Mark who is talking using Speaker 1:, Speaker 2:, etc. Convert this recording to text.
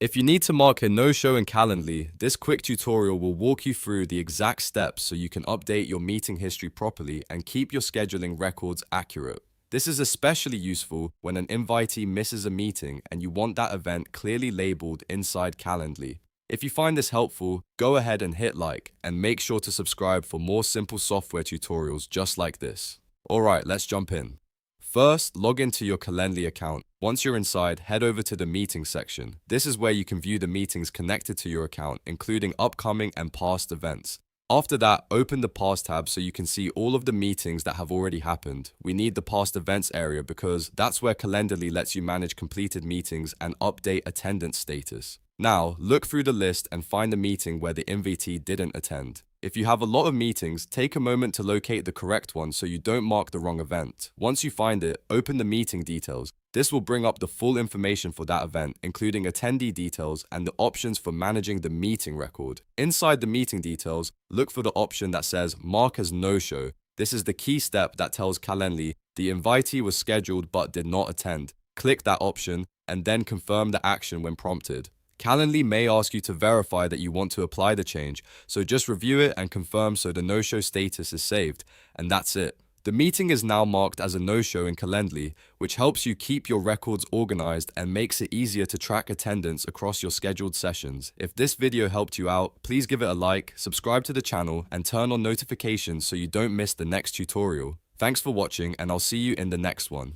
Speaker 1: If you need to mark a no-show in Calendly, this quick tutorial will walk you through the exact steps so you can update your meeting history properly and keep your scheduling records accurate. This is especially useful when an invitee misses a meeting and you want that event clearly labeled inside Calendly. If you find this helpful, go ahead and hit like and make sure to subscribe for more simple software tutorials just like this. Alright, let's jump in. First, log into your Calendly account. Once you're inside, head over to the Meetings section. This is where you can view the meetings connected to your account, including upcoming and past events. After that, open the Past tab so you can see all of the meetings that have already happened. We need the Past Events area because that's where Calendly lets you manage completed meetings and update attendance status. Now, look through the list and find the meeting where the invitee didn't attend. If you have a lot of meetings, take a moment to locate the correct one so you don't mark the wrong event. Once you find it, open the meeting details. This will bring up the full information for that event, including attendee details and the options for managing the meeting record. Inside the meeting details, look for the option that says Mark as No-Show. This is the key step that tells Calendly the invitee was scheduled but did not attend. Click that option and then confirm the action when prompted. Calendly may ask you to verify that you want to apply the change, so just review it and confirm so the no-show status is saved, and that's it. The meeting is now marked as a no-show in Calendly, which helps you keep your records organized and makes it easier to track attendance across your scheduled sessions. If this video helped you out, please give it a like, subscribe to the channel, and turn on notifications so you don't miss the next tutorial. Thanks for watching, and I'll see you in the next one.